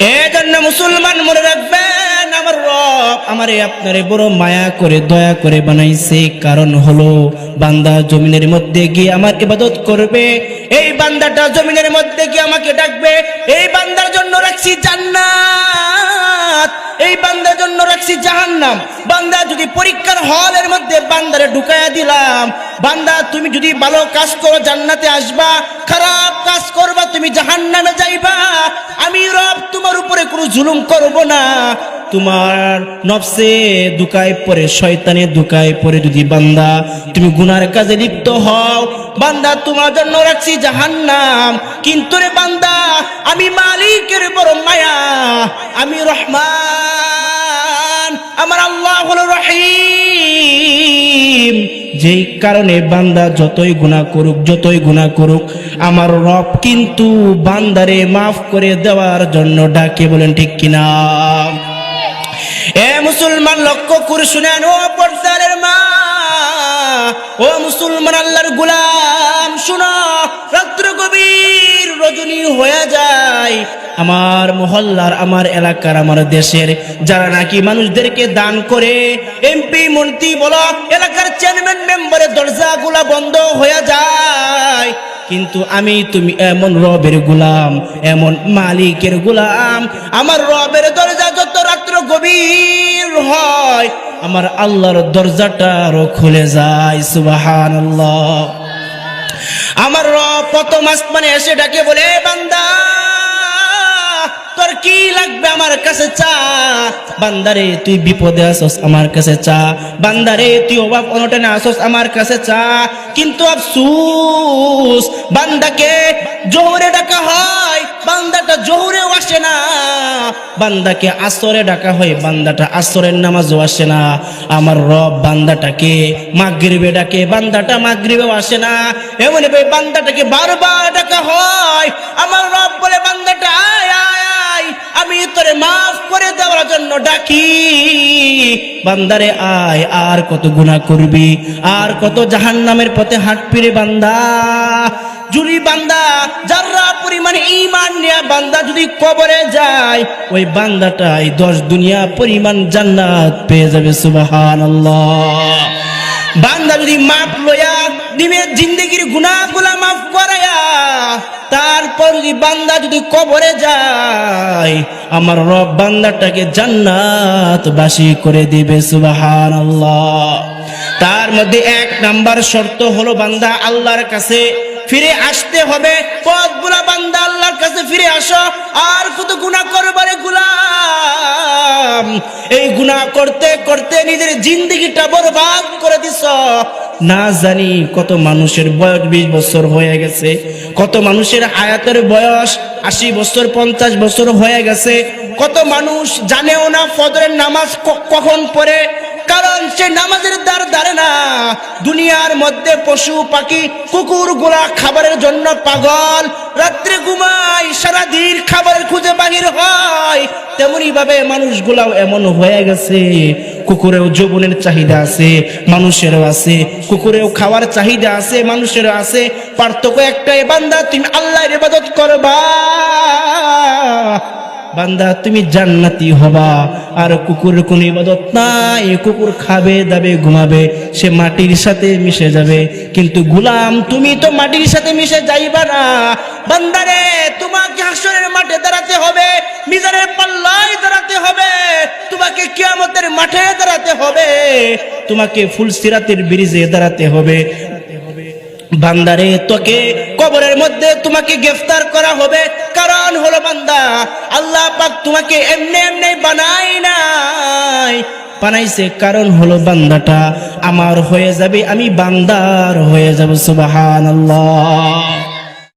এজন্য মুসলমান মনে রাখবেন, আমার রব আমারে আপনারে বড় মায়া করে দয়া করে বানাইছে। কারণ হলো বান্দা জমিনের মধ্যে গিয়ে আমার ইবাদত করবে, এই বান্দাটা জমিনের মধ্যে গিয়ে আমাকে ডাকবে। এই বান্দার জন্য রাখছি জান্নাত, এই বান্দার জন্য রাখছি জাহান্নাম। বান্দা যদি পরীক্ষার হলের মধ্যে বান্দারে ঢুকায়া দিলাম, বান্দা তুমি যদি ভালো কাজ করো জান্নাতে আসবা, খারাপ কাজ করবা তুমি জাহান্নামে যাইবা। আমি রব তোমার উপরে কোনো জুলুম করব না। তোমার নফসে দুকায় পড়ে, শয়তানে দুকায় পড়ে যদি বান্দা তুমি গুনার কাজে লিপ্ত হও, বান্দা তোমার জন্য রাখছি জাহান্নাম। কিন্তু রে বান্দা, আমি মালিকের বড় মায়া, আমি রহমান, আমার আল্লাহ হলো রহিম। যেই কারণে বান্দা যতই গুনাহ করুক আমার রব কিন্তু বান্দারে মাফ করে দেওয়ার জন্য ডাকে। বলেন ঠিক কিনা? এ মুসলমান লক্ষ্য করে শুনেন, ও পর্দারের মা, ও মুসলমান আল্লাহর গোলাম শুনো, রাত্র গভীর রজনী হয়ে যায়, আমার মহল্লার, আমার এলাকার, আমার দেশের যারা নাকি মানুষদেরকে দান করে, এমপি মন্ত্রী বলো, এলাকার চেয়ারম্যান মেম্বারের দরজাগুলা বন্ধ হয়ে যায়। কিন্তু আমি তুমি এমন রবের গোলাম, এমন মালিকের গোলাম, আমার রবের দরজা যত রাত্র গভীর হয় আমার আল্লাহর দরজাটা আরো খুলে যায়। সুবহানাল্লাহ। আমার রব প্রথম আসমানে এসে ডাকে বলে, বান্দা তোর কি লাগবে আমার কাছে চা। বান্দারে তুই বিপদে আসস আমার কাছে চা, বান্দারে তুই অভাব অনটনে আসস আমার কাছে চা। কিন্তু আফসোস, বান্দাকে জোহরে ডাকা হয়, বান্দাটা জোহরেও আসে না। বান্দাকে আসরে ডাকা হয়, বান্দাটা আসরের নামাজও আসে না। আমার রব বান্দাটাকে মাগরিবে ডাকে, বান্দাটা মাগরিবেও আসে না। এমন ভাবে বান্দাটাকে বারবার ডাকা হয়, আমার রব বলে, বান্দাটা আয় আয় আয়, আমি তোরে মাফ করে দেওয়ার জন্য ডাকি। বান্দারে আয়, আর কত গুনাহ করবি, আর কত জাহান্নামের পথে হাঁটবি রে বান্দা। যদি বান্দা যারা পরিমাণ ঈমান নিয়ে বান্দা যদি কবরে যায়, ওই বান্দাটাই 10 দুনিয়া পরিমাণ জান্নাত পেয়ে যাবে। সুবহানাল্লাহ। বান্দা যদি মাপ লয়া দিনের জিন্দেগির গুনাহগুলা মাফ করায়া তারপর যদি বান্দা যদি কবরে যায়, আমার রব বান্দাটাকে জান্নাতবাসী করে দিবে। সুবহানাল্লাহ। তার মধ্যে 1 নাম্বার শর্ত হলো বান্দা আল্লাহর কাছে ফিরে আসতে হবে। পথগুলা বান্দা আল্লাহর কাছে ফিরে আসো। আর কত গুনাহ করবারে গোলাম, এই গুনাহ করতে করতে নিজের জিন্দেগিটা বরবাদ করে দিছ। না জানি কত মানুষের বয়স 20 বছর হয়ে গেছে, কত মানুষের হায়াতের বয়স 80 বছর 50 বছর হয়ে গেছে। কত মানুষ জানেও না ফজরের নামাজ কখন পড়ে, কারণ সে নামাজের দ্বার দাঁড়ে না। দুনিয়ার মধ্যে পশু পাখি কুকুর গুলা খাবারের জন্য পাগল, রাত্রে ঘুমায়, সারাদিন খাবারের খুঁজে বাহির হয়। তেমনি ভাবে মানুষগুলাও এমন হয়ে গেছে, কুকুরেও যৌবনের চাহিদা আছে, মানুষেরও আছে। কুকুরেও খাওয়ার চাহিদা আছে, মানুষেরও আছে। পার্থক্য একটাই, বান্দা তুমি আল্লাহর ইবাদত করবা, বান্দা তুমি জান্নাতি হবা। আর কুকুরের কোনো ইবাদত নাই, কুকুর খাবে দাবে ঘুমাবে, সে মাটির সাথে মিশে যাবে। কিন্তু গোলাম তুমি তো মাটির সাথে মিশে যাইবা না। বান্দারে তোমাকে হাসরের মাঠে দাঁড়াতে হবে, মিজানের পাল্লায় দাঁড়াতে হবে, তোমাকে কিয়ামতের মাঠে দাঁড়াতে হবে, তোমাকে ফুলসিরাতের ব্রিজে দাঁড়াতে হবে। বান্দারে তোকে কবরের মধ্যে তোমাকে গ্রেফতার করা হবে। কারণ হলো বান্দা আল্লাহ পাক তোমাকে এমনি এমনি বানাইছে। কারণ হলো বান্দাটা আমার হয়ে যাবে, আমি বান্দার হয়ে যাব। সুবহানাল্লাহ।